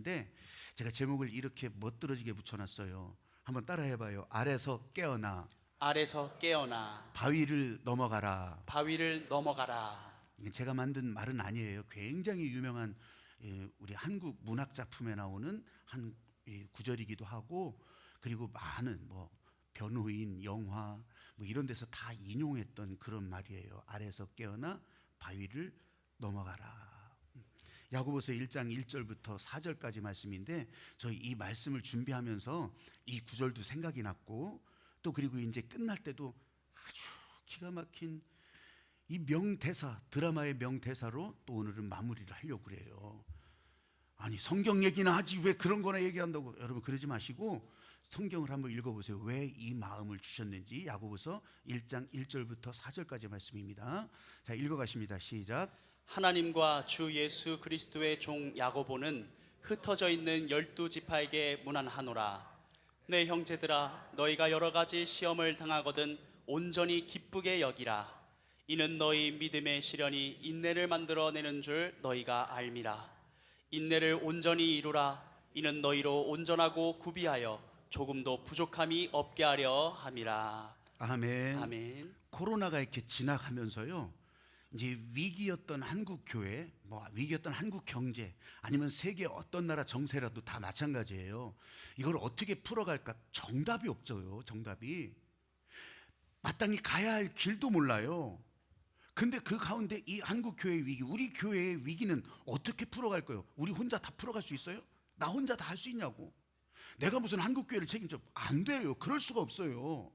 말씀인데 제가 제목을 이렇게 멋들어지게 붙여놨어요. 한번 따라해봐요. 아래서 깨어나 아래서 깨어나 바위를 넘어가라. 바위를 넘어가라. 이게 제가 만든 말은 아니에요. 굉장히 유명한 우리 한국 문학 작품에 나오는 한 구절이기도 하고, 그리고 많은 뭐 변호인, 영화 뭐 이런 데서 다 인용했던 그런 말이에요. 아래서 깨어나 바위를 넘어가라. 야고보서 1장 1절부터 4절까지 말씀인데, 저희 이 말씀을 준비하면서 이 구절도 생각이 났고, 또 그리고 이제 끝날 때도 아주 기가 막힌 이 명대사, 드라마의 명대사로 또 오늘은 마무리를 하려고 그래요. 아니 성경 얘기나 하지 왜 그런 거나 얘기한다고. 여러분 그러지 마시고 성경을 한번 읽어보세요. 왜 이 마음을 주셨는지. 야고보서 1장 1절부터 4절까지 말씀입니다. 자, 읽어가십니다. 시작. 하나님과 주 예수 그리스도의 종 야고보는 흩어져 있는 12지파에게 문안하노라. 내 형제들아, 너희가 여러 가지 시험을 당하거든 온전히 기쁘게 여기라. 이는 너희 믿음의 시련이 인내를 만들어내는 줄 너희가 알미라. 인내를 온전히 이루라. 이는 너희로 온전하고 구비하여 조금도 부족함이 없게 하려 함이라. 아멘. 아멘. 코로나가 이렇게 지나가면서요, 이제 위기였던 한국 교회, 뭐 위기였던 한국 경제, 아니면 세계 어떤 나라 정세라도 다 마찬가지예요. 이걸 어떻게 풀어갈까 정답이 없어요. 정답이 마땅히 가야 할 길도 몰라요. 근데 그 가운데 이 한국 교회의 위기, 우리 교회의 위기는 어떻게 풀어갈 거예요? 우리 혼자 다 풀어갈 수 있어요? 나 혼자 다 할 수 있냐고. 내가 무슨 한국 교회를 책임져? 안 돼요. 그럴 수가 없어요.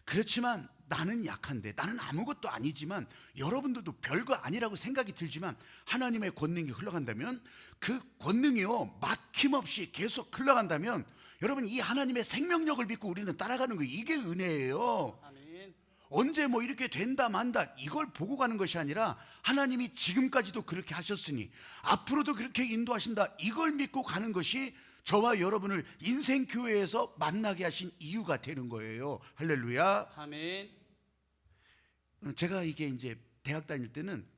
그렇지만 나는 약한데, 나는 아무것도 아니지만, 여러분들도 별거 아니라고 생각이 들지만 하나님의 권능이 흘러간다면, 그 권능이요 막힘없이 계속 흘러간다면, 여러분 이 하나님의 생명력을 믿고 우리는 따라가는 거예요. 이게 은혜예요. 아멘. 언제 뭐 이렇게 된다 만다 이걸 보고 가는 것이 아니라, 하나님이 지금까지도 그렇게 하셨으니 앞으로도 그렇게 인도하신다, 이걸 믿고 가는 것이 저와 여러분을 인생교회에서 만나게 하신 이유가 되는 거예요. 할렐루야. 아멘. 제가 이게 이제 대학 다닐 때는,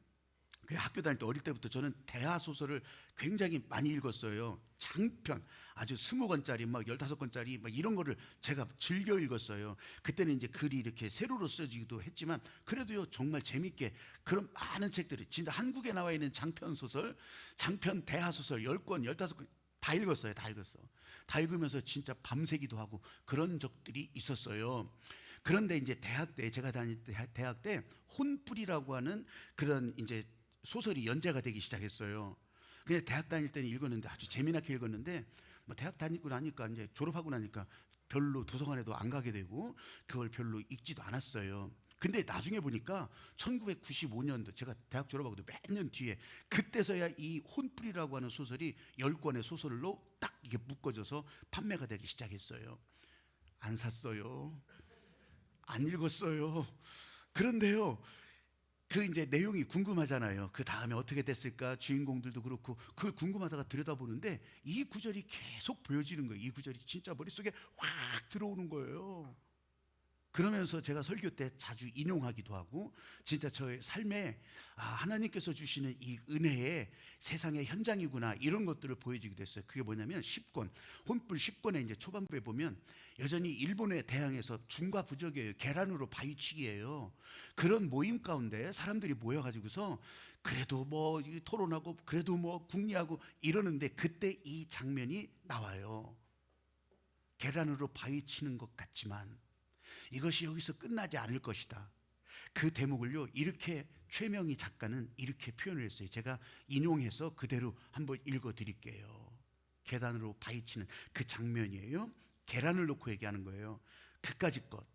그래 학교 다닐 때 어릴 때부터 저는 대하 소설을 굉장히 많이 읽었어요. 장편, 아주 20권짜리 막 15권짜리 막 이런 거를 제가 즐겨 읽었어요. 그때는 이제 글이 이렇게 세로로 써지기도 했지만, 그래도요 정말 재밌게 그런 많은 책들이, 진짜 한국에 나와 있는 장편 소설, 장편 대하 소설 10권, 15권 다 읽었어요. 다 읽었어. 다 읽으면서 진짜 밤새기도 하고 그런 적들이 있었어요. 그런데 이제 대학 때, 제가 다닐 때 대학 때 혼불이라고 하는 그런 이제 소설이 연재가 되기 시작했어요. 근데 대학 다닐 때는 읽었는데 아주 재미나게 읽었는데, 뭐 대학 다니고 나니까, 이제 졸업하고 나니까 별로 도서관에도 안 가게 되고 그걸 별로 읽지도 않았어요. 근데 나중에 보니까 1995년도, 제가 대학 졸업하고도 몇 년 뒤에, 그때서야 이 혼불이라고 하는 소설이 10권의 소설로 딱 이게 묶어져서 판매가 되기 시작했어요. 안 샀어요. 안 읽었어요. 그런데요, 그 이제 내용이 궁금하잖아요. 그 다음에 어떻게 됐을까, 주인공들도 그렇고 그걸 궁금하다가 들여다보는데 이 구절이 계속 보여지는 거예요. 이 구절이 진짜 머릿속에 확 들어오는 거예요. 그러면서 제가 설교 때 자주 인용하기도 하고, 진짜 저의 삶에 하나님께서 주시는 이 은혜의 세상의 현장이구나, 이런 것들을 보여주기도 했어요. 그게 뭐냐면 10권, 혼불 10권의 이제 초반부에 보면 여전히 일본에 대항해서 중과 부적이에요. 계란으로 바위치기예요. 그런 모임 가운데 사람들이 모여가지고서 그래도 뭐 토론하고 그래도 뭐 궁리하고 이러는데, 그때 이 장면이 나와요. 계란으로 바위치는 것 같지만 이것이 여기서 끝나지 않을 것이다. 그 대목을요 이렇게 최명희 작가는 이렇게 표현을 했어요. 제가 인용해서 그대로 한번 읽어 드릴게요. 계란으로 바위치는 그 장면이에요. 계란을 놓고 얘기하는 거예요. 그까짓 것,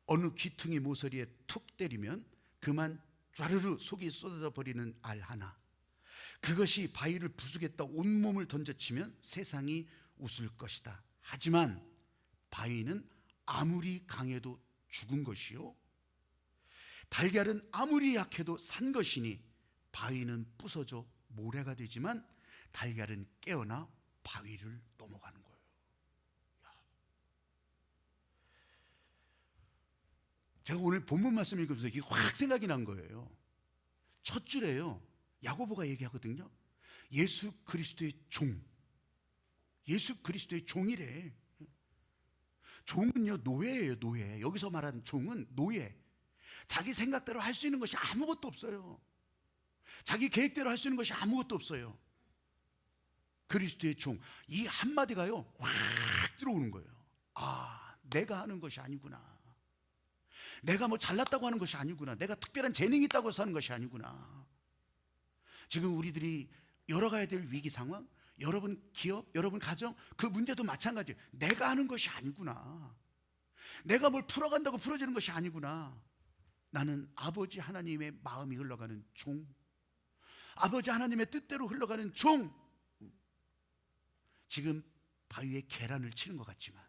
어느 귀퉁이 모서리에 툭 때리면 그만 쫘르르 속이 쏟아져 버리는 알 하나, 그것이 바위를 부수겠다 온몸을 던져치면 세상이 웃을 것이다. 하지만 바위는 아무리 강해도 죽은 것이요, 달걀은 아무리 약해도 산 것이니 바위는 부서져 모래가 되지만 달걀은 깨어나 바위를 넘어가는 거예요. 제가 오늘 본문 말씀 읽으면서 이게 확 생각이 난 거예요. 첫 줄에요, 야고보가 얘기하거든요. 예수 그리스도의 종, 예수 그리스도의 종이래. 종은요 노예예요. 노예. 여기서 말하는 종은 노예. 자기 생각대로 할 수 있는 것이 아무것도 없어요. 자기 계획대로 할 수 있는 것이 아무것도 없어요. 그리스도의 종, 이 한마디가요 확 들어오는 거예요. 아, 내가 하는 것이 아니구나. 내가 뭐 잘났다고 하는 것이 아니구나. 내가 특별한 재능이 있다고 해서 하는 것이 아니구나. 지금 우리들이 열어가야 될 위기 상황, 여러분 기업, 여러분 가정, 그 문제도 마찬가지예요. 내가 하는 것이 아니구나. 내가 뭘 풀어간다고 풀어지는 것이 아니구나. 나는 아버지 하나님의 마음이 흘러가는 종, 아버지 하나님의 뜻대로 흘러가는 종. 지금 바위에 계란을 치는 것 같지만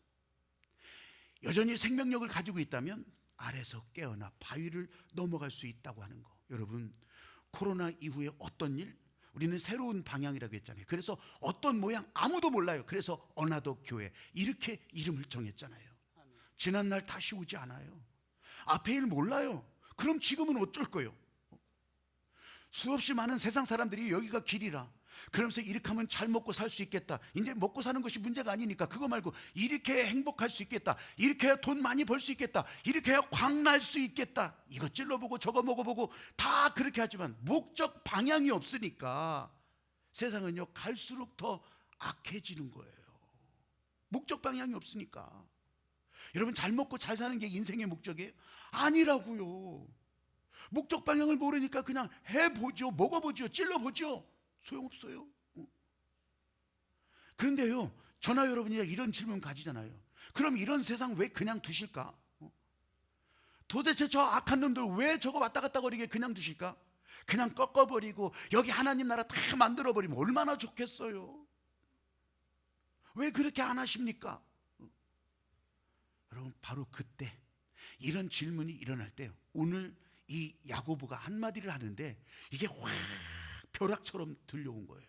여전히 생명력을 가지고 있다면 아래서 깨어나 바위를 넘어갈 수 있다고 하는 거. 여러분, 코로나 이후에 어떤 일? 우리는 새로운 방향이라고 했잖아요. 그래서 어떤 모양 아무도 몰라요. 그래서 어나더 교회 이렇게 이름을 정했잖아요. 지난날 다시 오지 않아요. 앞에 일 몰라요. 그럼 지금은 어쩔 거예요? 수없이 많은 세상 사람들이 여기가 길이라 그러면서 이렇게 하면 잘 먹고 살 수 있겠다. 이제 먹고 사는 것이 문제가 아니니까 그거 말고 이렇게 해야 행복할 수 있겠다. 이렇게 해야 돈 많이 벌 수 있겠다. 이렇게 해야 광날 수 있겠다. 이거 찔러보고 저거 먹어보고 다 그렇게 하지만 목적 방향이 없으니까 세상은요 갈수록 더 악해지는 거예요. 목적 방향이 없으니까. 여러분, 잘 먹고 잘 사는 게 인생의 목적이에요? 아니라고요. 목적 방향을 모르니까 그냥 해보죠. 먹어보죠. 찔러보죠. 소용없어요. 그런데요, 저나 여러분이 이런 질문 가지잖아요. 그럼 이런 세상 왜 그냥 두실까? 도대체 저 악한 놈들 왜 저거 왔다 갔다 거리게 그냥 두실까? 그냥 꺾어버리고 여기 하나님 나라 다 만들어버리면 얼마나 좋겠어요. 왜 그렇게 안 하십니까? 여러분, 바로 그때 이런 질문이 일어날 때요, 오늘 이 야고보가 한마디를 하는데 이게 확 벼락처럼 들려온 거예요.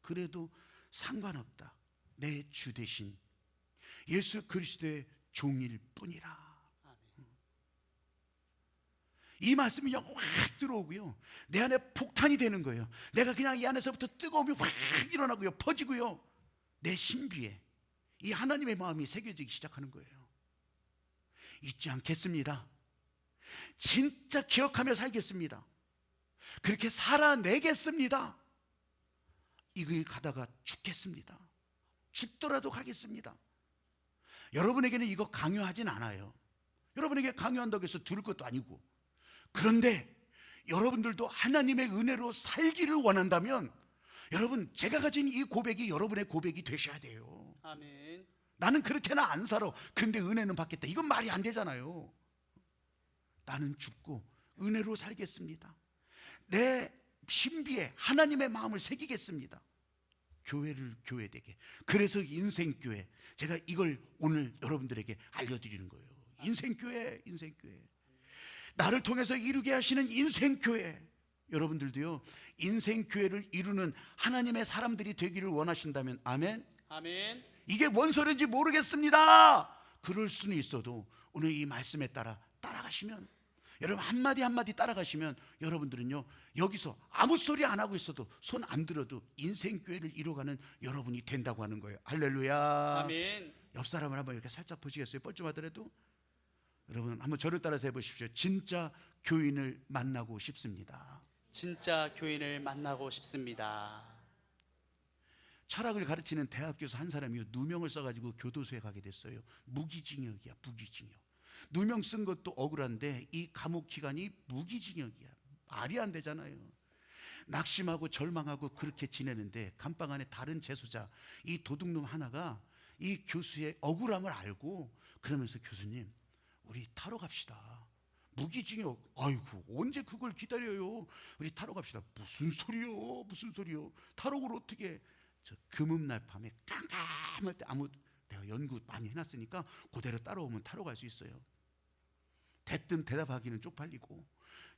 그래도 상관없다. 내 주 대신 예수 그리스도의 종일 뿐이라. 이 말씀이 그냥 확 들어오고요, 내 안에 폭탄이 되는 거예요. 내가 그냥 이 안에서부터 뜨거움이 확 일어나고요, 퍼지고요, 내 신비에 이 하나님의 마음이 새겨지기 시작하는 거예요. 잊지 않겠습니다. 진짜 기억하며 살겠습니다. 그렇게 살아내겠습니다. 이 길 가다가 죽겠습니다. 죽더라도 가겠습니다. 여러분에게는 이거 강요하진 않아요. 여러분에게 강요한다고 해서 들을 것도 아니고. 그런데 여러분들도 하나님의 은혜로 살기를 원한다면 여러분, 제가 가진 이 고백이 여러분의 고백이 되셔야 돼요. 아멘. 나는 그렇게는 안 살아. 근데 은혜는 받겠다. 이건 말이 안 되잖아요. 나는 죽고 은혜로 살겠습니다. 내 신비에 하나님의 마음을 새기겠습니다. 교회를 교회되게. 그래서 인생교회, 제가 이걸 오늘 여러분들에게 알려드리는 거예요. 인생교회, 인생교회. 나를 통해서 이루게 하시는 인생교회. 여러분들도요, 인생교회를 이루는 하나님의 사람들이 되기를 원하신다면 아멘? 아멘. 이게 뭔 소리인지 모르겠습니다. 그럴 수는 있어도 오늘 이 말씀에 따라 따라가시면, 여러분 한마디 한마디 따라가시면 여러분들은요, 여기서 아무 소리 안 하고 있어도 손 안 들어도 인생교회를 이뤄가는 여러분이 된다고 하는 거예요. 할렐루야. 아멘. 옆 사람을 한번 이렇게 살짝 보시겠어요? 뻘쭘하더라도. 여러분 한번 저를 따라서 해보십시오. 진짜 교인을 만나고 싶습니다. 진짜 교인을 만나고 싶습니다. 철학을 가르치는 대학교에서 한 사람이 누명을 써가지고 교도소에 가게 됐어요. 무기징역이야, 무기징역. 누명 쓴 것도 억울한데 이 감옥 기간이 무기징역이야. 말이 안 되잖아요. 낙심하고 절망하고 그렇게 지내는데 감방 안에 다른 재소자, 이 도둑놈 하나가 이 교수의 억울함을 알고 그러면서, 교수님, 우리 타러 갑시다. 무기징역, 아이고 언제 그걸 기다려요. 우리 타러 갑시다. 무슨 소리요, 무슨 소리요. 타러를 어떻게. 저 금음날 밤에 깜깜할 때, 내가 연구 많이 해놨으니까 그대로 따라오면 타러 갈 수 있어요. 대뜸 대답하기는 쪽팔리고.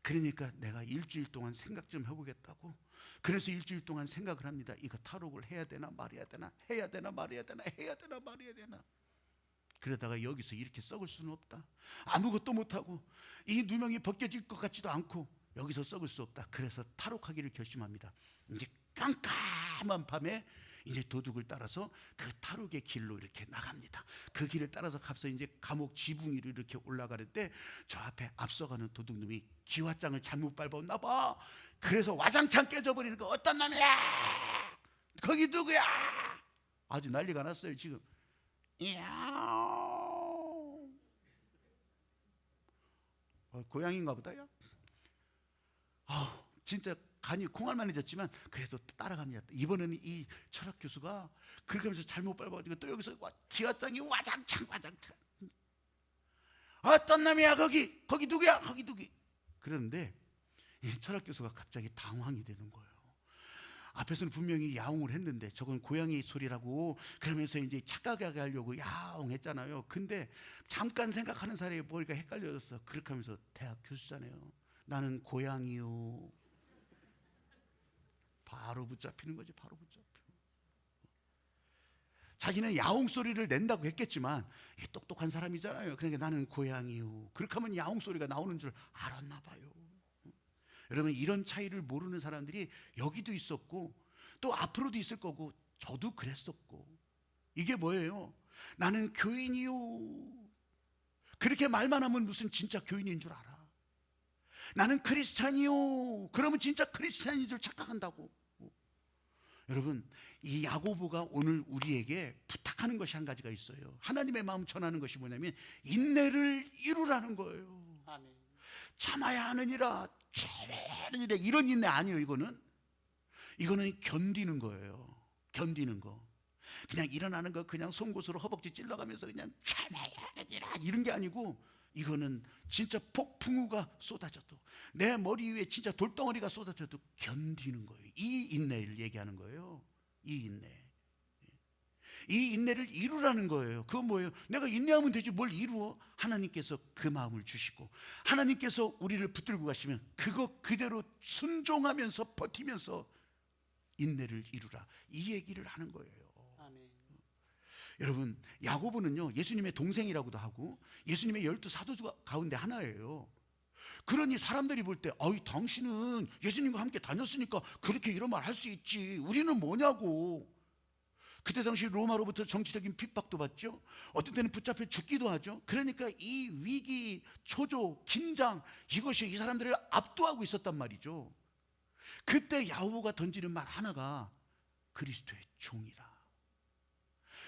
그러니까 내가 일주일 동안 생각 좀 해보겠다고. 그래서 일주일 동안 생각을 합니다. 이거 탈옥을 해야 되나 말해야 되나, 해야 되나 말해야 되나, 해야 되나 말해야 되나. 그러다가 여기서 이렇게 썩을 수는 없다. 아무것도 못하고 이 누명이 벗겨질 것 같지도 않고 여기서 썩을 수 없다. 그래서 탈옥하기를 결심합니다. 이제 깜깜한 밤에 이제 도둑을 따라서 그 탈옥의 길로 이렇게 나갑니다. 그 길을 따라서 가서 이제 감옥 지붕 위로 이렇게 올라가는데 저 앞에 앞서가는 도둑놈이 기와장을 잘못 밟았나 봐. 그래서 와장창 깨져버리는 거. 어떤 놈이야? 거기 누구야? 아주 난리가 났어요 지금. 이야. 고양인가 보다요. 진짜 간이 콩알만해졌지만 그래도 따라갑니다. 이번에는 이 철학 교수가 그렇게 하면서 잘못 밟아가지고 또 여기서 기와장이 와장창 어떤 놈이야 거기 누구야 거기 누구. 그런데 이 철학 교수가 갑자기 당황이 되는 거예요. 앞에서는 분명히 야옹을 했는데 저건 고양이 소리라고 그러면서 이제 착각하게 하려고 야옹했잖아요. 근데 잠깐 생각하는 사이에 머리가 헷갈려졌어. 그렇게 하면서 대학 교수잖아요. 나는 고양이요. 바로 붙잡히는 거지. 바로 붙잡혀. 자기는 야옹 소리를 낸다고 했겠지만 똑똑한 사람이잖아요. 그러니까 나는 고양이요. 그렇게 하면 야옹 소리가 나오는 줄 알았나 봐요. 여러분, 이런 차이를 모르는 사람들이 여기도 있었고 또 앞으로도 있을 거고 저도 그랬었고. 이게 뭐예요? 나는 교인이요. 그렇게 말만 하면 무슨 진짜 교인인 줄 알아. 나는 크리스찬이요. 그러면 진짜 크리스찬인 줄 착각한다고. 여러분, 이 야고보가 오늘 우리에게 부탁하는 것이 한 가지가 있어요. 하나님의 마음 전하는 것이 뭐냐면 인내를 이루라는 거예요. 아멘. 참아야 하느니라, 참아야 하느니라. 이런 인내 아니에요. 이거는 견디는 거예요. 견디는 거. 그냥 일어나는 거 그냥 송곳으로 허벅지 찔러가면서 그냥 참아야 하느니라 이런 게 아니고, 이거는 진짜 폭풍우가 쏟아져도, 내 머리 위에 진짜 돌덩어리가 쏟아져도 견디는 거예요. 이 인내를 얘기하는 거예요. 이 인내를 이루라는 거예요. 그건 뭐예요? 내가 인내하면 되지 뭘 이루어? 하나님께서 그 마음을 주시고 하나님께서 우리를 붙들고 가시면 그거 그대로 순종하면서 버티면서 인내를 이루라, 이 얘기를 하는 거예요. 아멘. 여러분, 야고보는요 예수님의 동생이라고도 하고 예수님의 12 사도 가운데 하나예요. 그러니 사람들이 볼 때 당신은 예수님과 함께 다녔으니까 그렇게 이런 말 할 수 있지, 우리는 뭐냐고. 그때 당시 로마로부터 정치적인 핍박도 받죠. 어떤 때는 붙잡혀 죽기도 하죠. 그러니까 이 위기, 초조, 긴장, 이것이 이 사람들을 압도하고 있었단 말이죠. 그때 야고보가 던지는 말 하나가 그리스도의 종이라.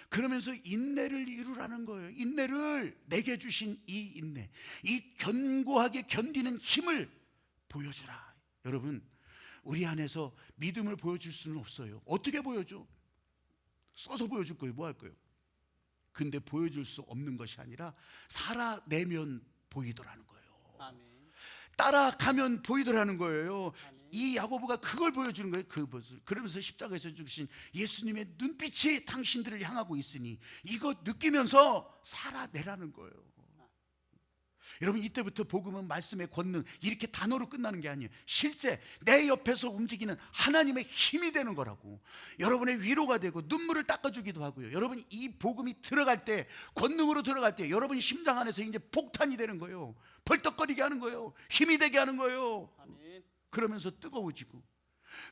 그러면서 인내를 이루라는 거예요. 인내를, 내게 주신 이 인내, 이 견고하게 견디는 힘을 보여주라. 여러분, 우리 안에서 믿음을 보여줄 수는 없어요. 어떻게 보여줘? 써서 보여줄 거예요. 뭐 할 거예요? 근데 보여줄 수 없는 것이 아니라 살아내면 보이더라는 거예요. 아멘. 따라가면 보이더라는 거예요. 아멘. 이 야고보가 그걸 보여주는 거예요. 그 모습을. 그러면서 십자가에서 죽으신 예수님의 눈빛이 당신들을 향하고 있으니 이거 느끼면서 살아내라는 거예요. 여러분, 이때부터 복음은 말씀의 권능, 이렇게 단어로 끝나는 게 아니에요. 실제 내 옆에서 움직이는 하나님의 힘이 되는 거라고. 여러분의 위로가 되고 눈물을 닦아주기도 하고요. 여러분, 이 복음이 들어갈 때, 권능으로 들어갈 때 여러분 심장 안에서 이제 폭탄이 되는 거예요. 벌떡거리게 하는 거예요. 힘이 되게 하는 거예요. 아멘. 그러면서 뜨거워지고,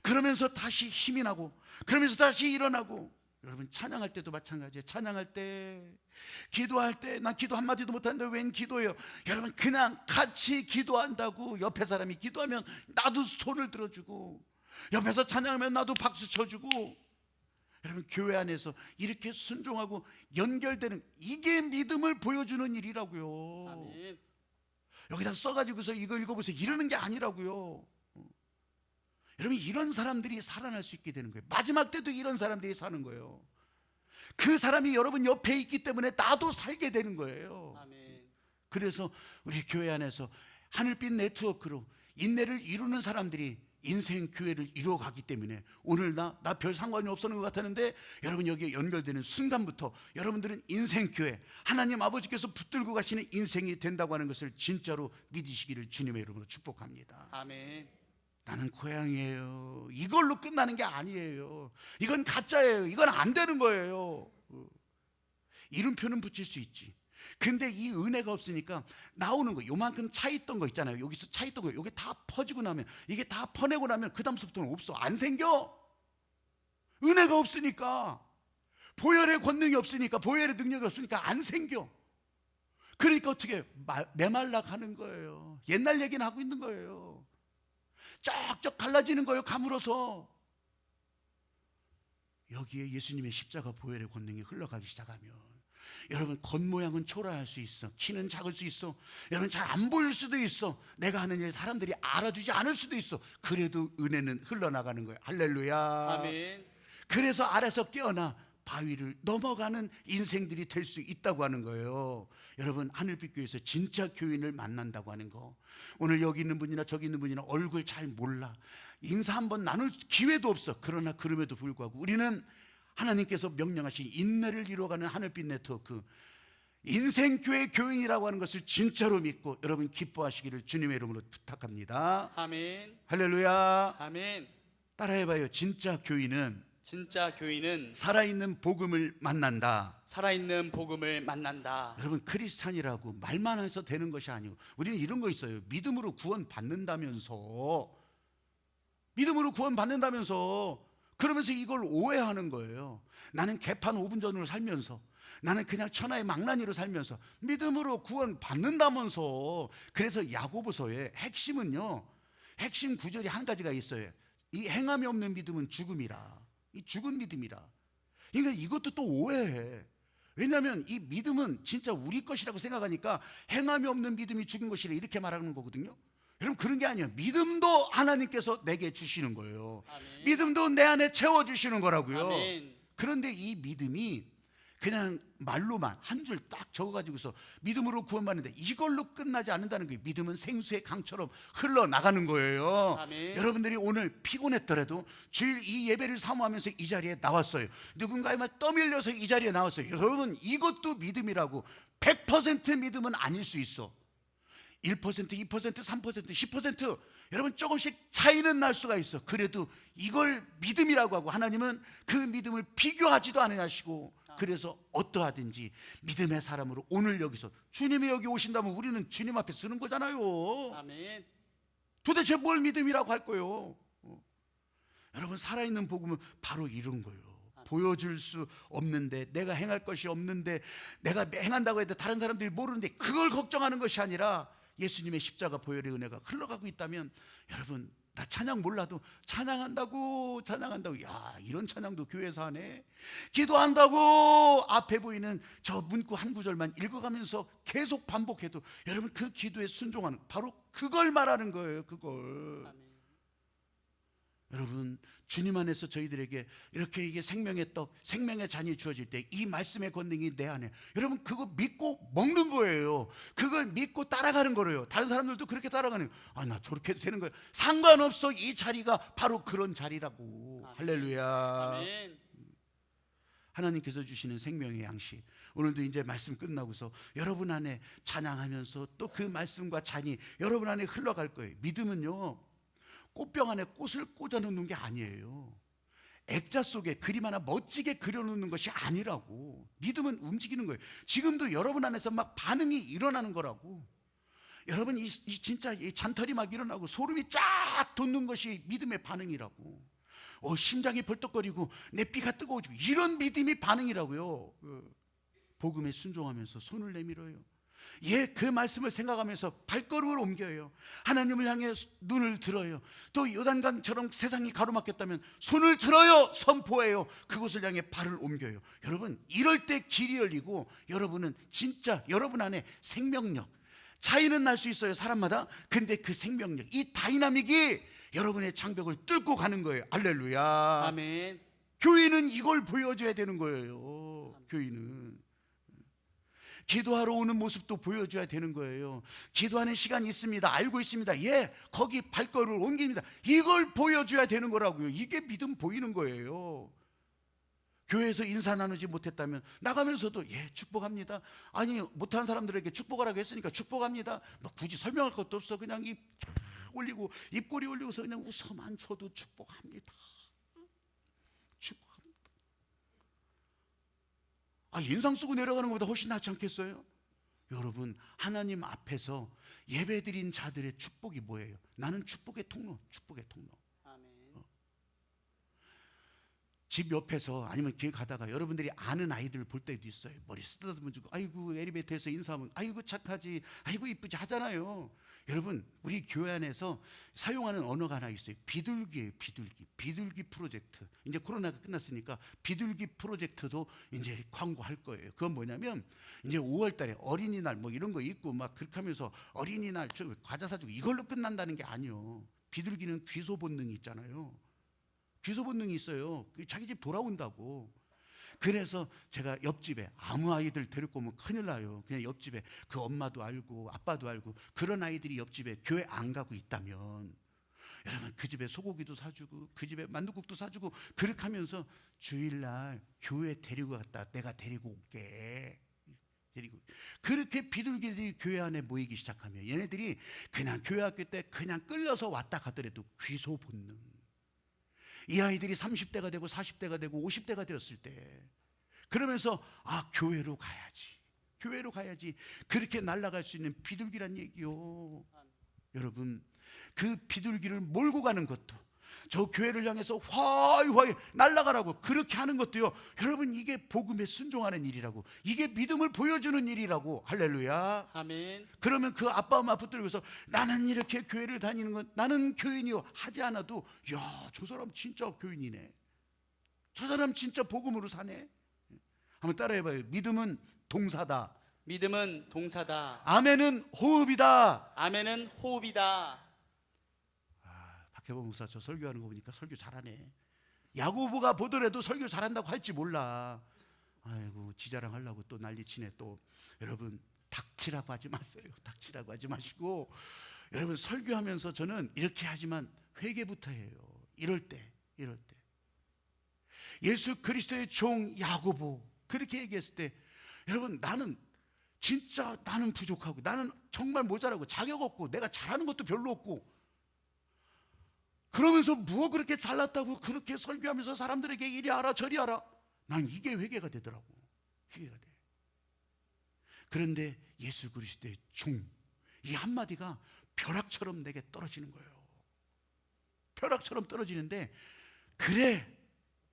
그러면서 다시 힘이 나고, 그러면서 다시 일어나고. 여러분, 찬양할 때도 마찬가지예요. 찬양할 때, 기도할 때, 난 기도 한마디도 못하는데 웬 기도예요? 여러분, 그냥 같이 기도한다고. 옆에 사람이 기도하면 나도 손을 들어주고, 옆에서 찬양하면 나도 박수 쳐주고. 여러분, 교회 안에서 이렇게 순종하고 연결되는, 이게 믿음을 보여주는 일이라고요. 아멘. 여기다 써가지고서 이거 읽어보세요 이러는 게 아니라고요. 여러분, 이런 사람들이 살아날 수 있게 되는 거예요. 마지막 때도 이런 사람들이 사는 거예요. 그 사람이 여러분 옆에 있기 때문에 나도 살게 되는 거예요. 아멘. 그래서 우리 교회 안에서 하늘빛 네트워크로 인내를 이루는 사람들이 인생 교회를 이루어가기 때문에 오늘 나 별 상관이 없었는 것 같았는데, 여러분 여기에 연결되는 순간부터 여러분들은 인생 교회, 하나님 아버지께서 붙들고 가시는 인생이 된다고 하는 것을 진짜로 믿으시기를 주님의 이름으로 축복합니다. 아멘. 나는 고향이에요, 이걸로 끝나는 게 아니에요. 이건 가짜예요. 이건 안 되는 거예요. 이름표는 붙일 수 있지. 근데 이 은혜가 없으니까 나오는 거, 요만큼 차 있던 거 있잖아요. 여기서 차 있던 거, 이게 다 퍼지고 나면, 이게 다 퍼내고 나면 그 다음부터는 없어. 안 생겨. 은혜가 없으니까, 보혈의 권능이 없으니까, 보혈의 능력이 없으니까 안 생겨. 그러니까 어떻게 메말라 가는 거예요. 옛날 얘기는 하고 있는 거예요. 쩍쩍 갈라지는 거예요, 가물어서. 여기에 예수님의 십자가 보혈의 권능이 흘러가기 시작하면 여러분, 겉모양은 초라할 수 있어, 키는 작을 수 있어, 여러분 잘 안 보일 수도 있어, 내가 하는 일 사람들이 알아주지 않을 수도 있어. 그래도 은혜는 흘러나가는 거예요. 할렐루야. 아멘. 그래서 아래서 깨어나 바위를 넘어가는 인생들이 될 수 있다고 하는 거예요. 여러분, 하늘빛 교회에서 진짜 교인을 만난다고 하는 거, 오늘 여기 있는 분이나 저기 있는 분이나 얼굴 잘 몰라, 인사 한번 나눌 기회도 없어. 그러나 그럼에도 불구하고 우리는 하나님께서 명령하신 인내를 이루어가는 하늘빛 네트워크, 인생교회 교인이라고 하는 것을 진짜로 믿고 여러분 기뻐하시기를 주님의 이름으로 부탁합니다. 아멘. 할렐루야. 아멘. 따라해봐요. 진짜 교인은 진짜 교인은 살아있는 복음을 만난다. 살아있는 복음을 만난다. 여러분, 크리스찬이라고 말만 해서 되는 것이 아니고 우리는 이런 거 있어요. 믿음으로 구원 받는다면서, 믿음으로 구원 받는다면서 그러면서 이걸 오해하는 거예요. 나는 개판 5분 전으로 살면서, 나는 그냥 천하의 망나니로 살면서 믿음으로 구원 받는다면서. 그래서 야고보서의 핵심은요, 핵심 구절이 한 가지가 있어요. 이 행함이 없는 믿음은 죽음이라. 이 죽은 믿음이라. 그러니까 이것도 또 오해해. 왜냐하면 이 믿음은 진짜 우리 것이라고 생각하니까 행함이 없는 믿음이 죽은 것이라 이렇게 말하는 거거든요. 여러분, 그런 게 아니에요. 믿음도 하나님께서 내게 주시는 거예요. 아멘. 믿음도 내 안에 채워주시는 거라고요. 아멘. 그런데 이 믿음이 그냥 말로만 한 줄 딱 적어가지고서 믿음으로 구원받는데 이걸로 끝나지 않는다는 거예요. 믿음은 생수의 강처럼 흘러나가는 거예요. 아멘. 여러분들이 오늘 피곤했더라도 주일 이 예배를 사모하면서 이 자리에 나왔어요. 누군가에만 떠밀려서 이 자리에 나왔어요. 여러분, 이것도 믿음이라고. 100% 믿음은 아닐 수 있어. 1%, 2%, 3%, 10% 여러분 조금씩 차이는 날 수가 있어. 그래도 이걸 믿음이라고 하고 하나님은 그 믿음을 비교하지도 않으시고, 그래서 어떠하든지 믿음의 사람으로 오늘 여기서 주님이 여기 오신다면 우리는 주님 앞에 서는 거잖아요. 아멘. 도대체 뭘 믿음이라고 할 거예요? 여러분, 살아있는 복음은 바로 이런 거예요. 보여줄 수 없는데, 내가 행할 것이 없는데, 내가 행한다고 해도 다른 사람들이 모르는데 그걸 걱정하는 것이 아니라 예수님의 십자가 보혈의 은혜가 흘러가고 있다면, 여러분, 나 찬양 몰라도 찬양한다고, 야, 이런 찬양도 교회에서 하네. 기도한다고 앞에 보이는 저 문구 한 구절만 읽어가면서 계속 반복해도 여러분 그 기도에 순종하는, 바로 그걸 말하는 거예요. 그걸. 아멘. 여러분, 주님 안에서 저희들에게 이렇게 이게 생명의 떡, 생명의 잔이 주어질 때 이 말씀의 권능이 내 안에, 여러분 그거 믿고 먹는 거예요. 그걸 믿고 따라가는 거예요. 다른 사람들도 그렇게 따라가는 거예요. 아, 나 저렇게 해도 되는 거예요. 상관없어. 이 자리가 바로 그런 자리라고. 아멘. 할렐루야. 아멘. 하나님께서 주시는 생명의 양식, 오늘도 이제 말씀 끝나고서 여러분 안에 찬양하면서 또 그 말씀과 잔이 여러분 안에 흘러갈 거예요. 믿음은요, 꽃병 안에 꽃을 꽂아 놓는 게 아니에요. 액자 속에 그림 하나 멋지게 그려놓는 것이 아니라고. 믿음은 움직이는 거예요. 지금도 여러분 안에서 막 반응이 일어나는 거라고. 여러분, 이 진짜 이 잔털이 막 일어나고 소름이 쫙 돋는 것이 믿음의 반응이라고. 심장이 벌떡거리고 내 피가 뜨거워지고, 이런 믿음이 반응이라고요. 복음에 순종하면서 손을 내밀어요. 그 말씀을 생각하면서 발걸음을 옮겨요. 하나님을 향해 눈을 들어요. 또 요단강처럼 세상이 가로막혔다면 손을 들어요. 선포해요. 그곳을 향해 발을 옮겨요. 여러분, 이럴 때 길이 열리고, 여러분은 진짜 여러분 안에 생명력, 차이는 날 수 있어요, 사람마다. 근데 그 생명력, 이 다이나믹이 여러분의 장벽을 뚫고 가는 거예요. 할렐루야. 아멘. 교인은 이걸 보여줘야 되는 거예요. 교인은 기도하러 오는 모습도 보여줘야 되는 거예요. 기도하는 시간이 있습니다. 알고 있습니다. 거기 발걸음을 옮깁니다. 이걸 보여줘야 되는 거라고요. 이게 믿음 보이는 거예요. 교회에서 인사 나누지 못했다면 나가면서도 축복합니다. 아니, 못한 사람들에게 축복하라고 했으니까 축복합니다. 뭐 굳이 설명할 것도 없어. 그냥 입 올리고 입꼬리 올리고서 그냥 웃어만 쳐도 축복합니다. 축복합니다. 인상 쓰고 내려가는 것보다 훨씬 낫지 않겠어요? 여러분, 하나님 앞에서 예배드린 자들의 축복이 뭐예요? 나는 축복의 통로, 축복의 통로. 아멘. 집 옆에서 아니면 길 가다가 여러분들이 아는 아이들 볼 때도 있어요. 머리 쓰다듬어 주고 아이고 엘리베이터에서 인사하면 아이고 착하지 아이고 이쁘지 하잖아요. 여러분 우리 교회 안에서 사용하는 언어가 하나 있어요. 비둘기예요. 비둘기 프로젝트. 이제 코로나가 끝났으니까 비둘기 프로젝트도 이제 광고할 거예요. 그건 뭐냐면 이제 5월 달에 어린이날 뭐 이런 거 있고 막 그렇게 하면서 어린이날 과자 사주고 이걸로 끝난다는 게 아니에요. 비둘기는 귀소 본능이 있잖아요. 귀소 본능이 있어요. 자기 집 돌아온다고. 그래서 제가 옆집에 아무 아이들 데리고 오면 큰일 나요. 그냥 옆집에 그 엄마도 알고 아빠도 알고 그런 아이들이 옆집에 교회 안 가고 있다면 여러분 그 집에 소고기도 사주고 그 집에 만둣국도 사주고 그렇게 하면서 주일날 교회 데리고 갔다 내가 데리고 올게. 그렇게 비둘기들이 교회 안에 모이기 시작하면 얘네들이 그냥 교회 학교 때 그냥 끌려서 왔다 가더라도 귀소 본능. 이 아이들이 30대가 되고 40대가 되고 50대가 되었을 때 그러면서 교회로 가야지 그렇게 날아갈 수 있는 비둘기란 얘기요. 여러분 그 비둘기를 몰고 가는 것도 저 교회를 향해서 화이화이 날아가라고 그렇게 하는 것도요. 여러분 이게 복음에 순종하는 일이라고 이게 믿음을 보여주는 일이라고. 할렐루야. 아멘. 그러면 그 아빠 엄마 붙들고서 나는 이렇게 교회를 다니는 건 나는 교인이요 하지 않아도 야, 저 사람 진짜 교인이네. 저 사람 진짜 복음으로 사네. 한번 따라해봐요. 믿음은 동사다. 믿음은 동사다. 아멘은 호흡이다. 아멘은 호흡이다. 박혜범 목사 저 설교하는 거 보니까 설교 잘하네. 야고보가 보더라도 설교 잘한다고 할지 몰라. 아이고 지자랑 하려고 또 난리치네 또. 여러분 닥치라고 하지 마세요. 닥치라고 하지 마시고 여러분 설교하면서 저는 이렇게 하지만 회개부터 해요. 이럴 때 예수 그리스도의 종 야고보 그렇게 얘기했을 때 여러분 나는 부족하고 나는 정말 모자라고 자격 없고 내가 잘하는 것도 별로 없고 그러면서 뭐 그렇게 잘났다고 그렇게 설교하면서 사람들에게 이리 하라 저리 하라. 난 이게 회개가 되더라고. 회개가 돼. 그런데 예수 그리스도의 종 이 한마디가 벼락처럼 내게 떨어지는 거예요. 벼락처럼 떨어지는데 그래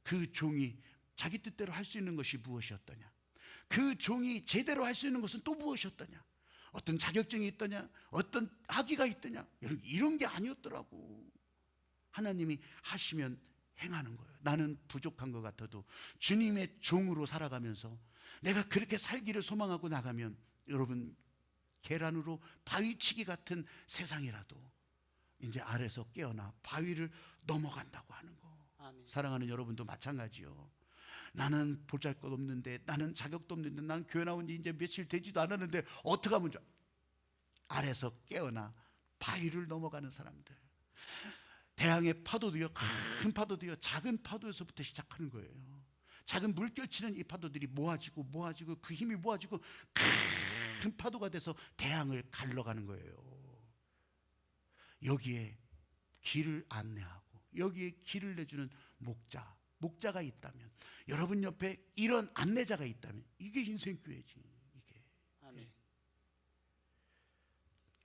그 종이 자기 뜻대로 할 수 있는 것이 무엇이었더냐. 그 종이 제대로 할 수 있는 것은 또 무엇이었더냐. 어떤 자격증이 있더냐 어떤 학위가 있더냐 이런 게 아니었더라고. 하나님이 하시면 행하는 거예요. 나는 부족한 것 같아도 주님의 종으로 살아가면서 내가 그렇게 살기를 소망하고 나가면 여러분 계란으로 바위치기 같은 세상이라도 이제 아래서 깨어나 바위를 넘어간다고 하는 거. 아멘. 사랑하는 여러분도 마찬가지요. 나는 보잘것 없는데 나는 자격도 없는데 나는 교회 나온 지 이제 며칠 되지도 않았는데 어떻게 하면 좋아. 아래서 깨어나 바위를 넘어가는 사람들. 대항의 파도도요 큰 파도도요 작은 파도에서부터 시작하는 거예요. 작은 물결치는 이 파도들이 모아지고 그 힘이 모아지고 큰 파도가 돼서 대항을 갈러가는 거예요. 여기에 길을 안내하고 여기에 길을 내주는 목자가 있다면 여러분 옆에 이런 안내자가 있다면 이게 인생교회지. 이게. 아멘.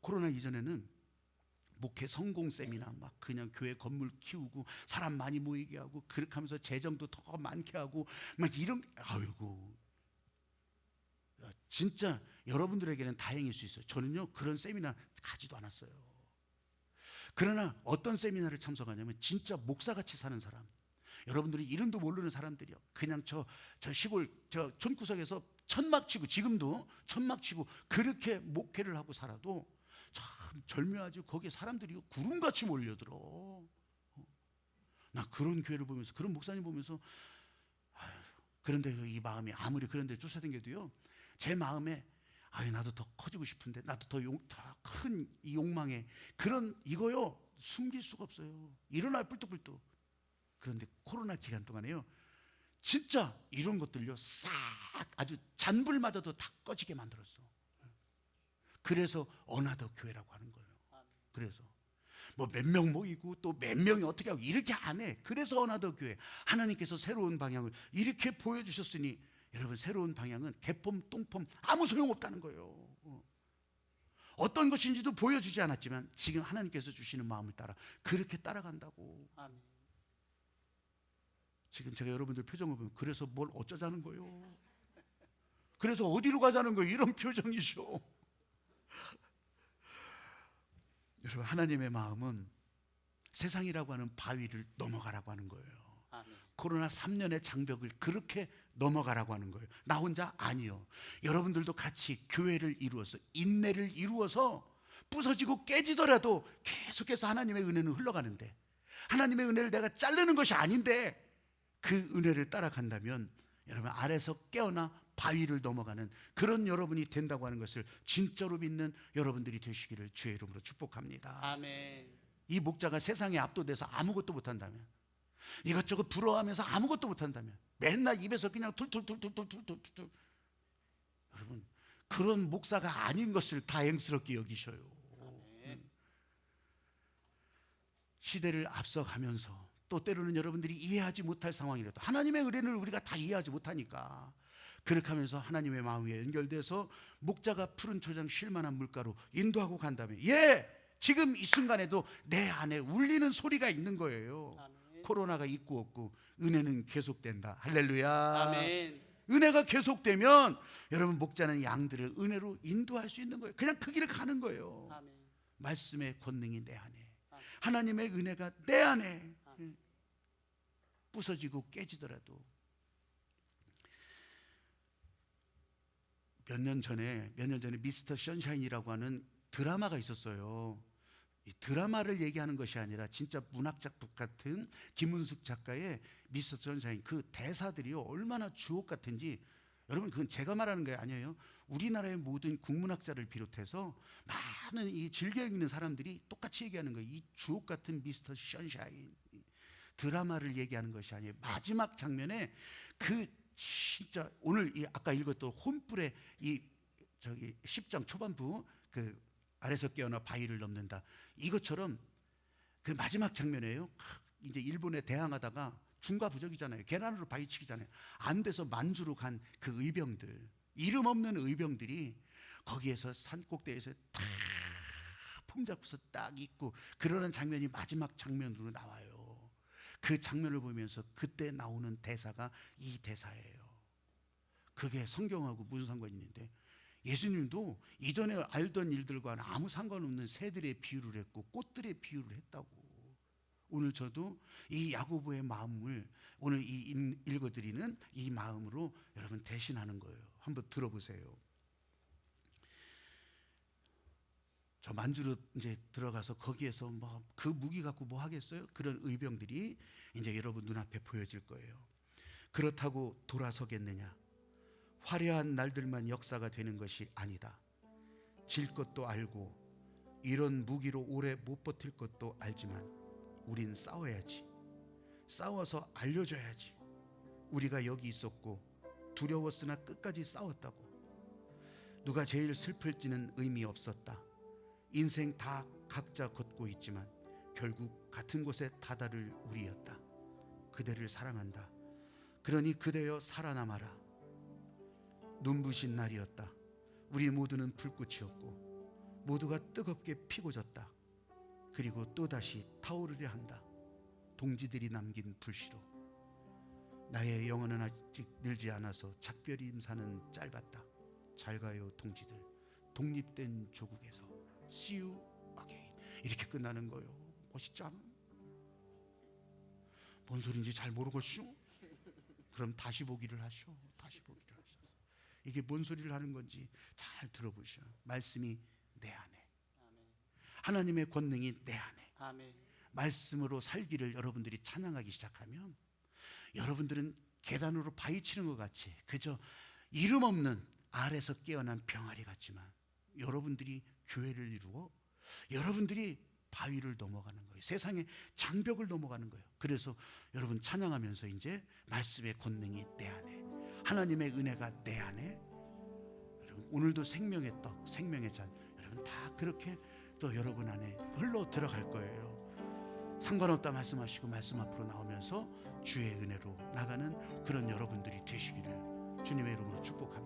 코로나 이전에는 목회 성공 세미나 막 그냥 교회 건물 키우고 사람 많이 모이게 하고 그렇게 하면서 재정도 더 많게 하고 막 이런 아이고 진짜 여러분들에게는 다행일 수 있어요. 저는요 그런 세미나 가지도 않았어요. 그러나 어떤 세미나를 참석하냐면 진짜 목사같이 사는 사람 여러분들이 이름도 모르는 사람들이요 그냥 저 시골 저 촌구석에서 천막 치고 지금도 천막 치고 그렇게 목회를 하고 살아도 참 절묘하지. 거기에 사람들이 구름같이 몰려들어. 나 그런 교회를 보면서 그런 목사님 보면서 그런데 이 마음이 아무리 그런데 쫓아다녀도요 제 마음에 나도 더 커지고 싶은데 나도 더 큰 이 욕망에 그런 이거요 숨길 수가 없어요. 일어날 뿔뚝뿔뚝. 그런데 코로나 기간 동안에요 진짜 이런 것들요 싹 아주 잔불마저도 다 꺼지게 만들었어. 그래서 어나더 교회라고 하는 거예요. 그래서 뭐 몇 명 모이고 또 몇 명이 어떻게 하고 이렇게 안 해. 그래서 어나더 교회 하나님께서 새로운 방향을 이렇게 보여주셨으니 여러분 새로운 방향은 개폼 똥폼 아무 소용없다는 거예요. 어떤 것인지도 보여주지 않았지만 지금 하나님께서 주시는 마음을 따라 그렇게 따라간다고. 아멘. 지금 제가 여러분들 표정을 보면 그래서 뭘 어쩌자는 거요? 그래서 어디로 가자는 거예요? 이런 표정이셔. 여러분, 하나님의 마음은 세상이라고 하는 바위를 넘어가라고 하는 거예요. 아멘. 코로나 3년의 장벽을 그렇게 넘어가라고 하는 거예요. 나 혼자 아니요. 여러분들도 같이 교회를 이루어서 인내를 이루어서 부서지고 깨지더라도 계속해서 하나님의 은혜는 흘러가는데, 하나님의 은혜를 내가 자르는 것이 아닌데 그 은혜를 따라간다면 여러분 아래서 깨어나 바위를 넘어가는 그런 여러분이 된다고 하는 것을 진짜로 믿는 여러분들이 되시기를 주의 이름으로 축복합니다. 아멘. 이 목자가 세상에 압도돼서 아무것도 못한다면, 이것저것 부러워하면서 아무것도 못한다면, 맨날 입에서 그냥 툴툴툴툴툴툴툴, 여러분 그런 목사가 아닌 것을 다행스럽게 여기셔요. 아멘. 시대를 앞서가면서 또 때로는 여러분들이 이해하지 못할 상황이라도 하나님의 은혜를 우리가 다 이해하지 못하니까 그렇게 하면서 하나님의 마음에 연결돼서 목자가 푸른 초장 쉴 만한 물가로 인도하고 간다면, 지금 이 순간에도 내 안에 울리는 소리가 있는 거예요. 아멘. 코로나가 있고 없고 은혜는 계속된다. 할렐루야. 아멘. 은혜가 계속되면 여러분 목자는 양들을 은혜로 인도할 수 있는 거예요. 그냥 그 길을 가는 거예요. 아멘. 말씀의 권능이 내 안에, 아멘. 하나님의 은혜가 내 안에, 부서지고 깨지더라도. 몇 년 전에 미스터 선샤인이라고 하는 드라마가 있었어요. 이 드라마를 얘기하는 것이 아니라 진짜 문학작품 같은 김은숙 작가의 미스터 선샤인, 그 대사들이요 얼마나 주옥 같은지, 여러분 그건 제가 말하는 게 아니에요. 우리나라의 모든 국문학자를 비롯해서 많은 이 즐겨 읽는 사람들이 똑같이 얘기하는 거예요. 이 주옥 같은 미스터 선샤인 드라마를 얘기하는 것이 아니에요. 마지막 장면에 그 진짜 오늘 이 아까 읽었던 혼불의 이 10장 초반부, 그 아래서 깨어나 바위를 넘는다, 이것처럼 그 마지막 장면이에요. 이제 일본에 대항하다가 중과부적이잖아요. 계란으로 바위치기잖아요. 안 돼서 만주로 간 그 의병들, 이름 없는 의병들이 거기에서 산꼭대기에서 탁 품잡고서 딱 있고 그러는 장면이 마지막 장면으로 나와요. 그 장면을 보면서 그때 나오는 대사가 이 대사예요. 그게 성경하고 무슨 상관이 있는데, 예수님도 이전에 알던 일들과는 아무 상관없는 새들의 비유를 했고 꽃들의 비유를 했다고. 오늘 저도 이 야고보의 마음을 오늘 읽어드리는 이 마음으로 여러분 대신하는 거예요. 한번 들어보세요. 저 만주로 이제 들어가서 거기에서 뭐 그 무기 갖고 뭐 하겠어요? 그런 의병들이 이제 여러분 눈앞에 보여질 거예요. 그렇다고 돌아서겠느냐? 화려한 날들만 역사가 되는 것이 아니다. 질 것도 알고 이런 무기로 오래 못 버틸 것도 알지만 우린 싸워야지. 싸워서 알려줘야지. 우리가 여기 있었고 두려웠으나 끝까지 싸웠다고. 누가 제일 슬플지는 의미 없었다. 인생 다 각자 걷고 있지만 결국 같은 곳에 다다를 우리였다. 그대를 사랑한다. 그러니 그대여 살아남아라. 눈부신 날이었다. 우리 모두는 불꽃이었고 모두가 뜨겁게 피고 졌다. 그리고 또다시 타오르려 한다. 동지들이 남긴 불씨로. 나의 영혼은 아직 늘지 않아서 작별 인사는 짧았다. 잘 가요 동지들. 독립된 조국에서 See you again. 이렇게 끝나는 거예요. 멋있지 않아? 뭔 소리인지 잘 모르겠슈? 그럼 다시 보기를 하시오. 다시 보기를 하셔서 이게 뭔 소리를 하는 건지 잘 들어보셔. 말씀이 내 안에, 하나님의 권능이 내 안에, 아멘. 말씀으로 살기를 여러분들이 찬양하기 시작하면 여러분들은 계단으로 바위치는 것 같이 그저 이름 없는 알에서 깨어난 병아리 같지만 여러분들이 교회를 이루어 여러분들이 바위를 넘어가는 거예요. 세상의 장벽을 넘어가는 거예요. 그래서 여러분 찬양하면서 이제 말씀의 권능이 내 안에, 하나님의 은혜가 내 안에, 여러분 오늘도 생명의 떡, 생명의 잔, 여러분 다 그렇게 또 여러분 안에 흘러 들어갈 거예요. 상관없다 말씀하시고 말씀 앞으로 나오면서 주의 은혜로 나가는 그런 여러분들이 되시기를 주님의 이름으로 축복합니다.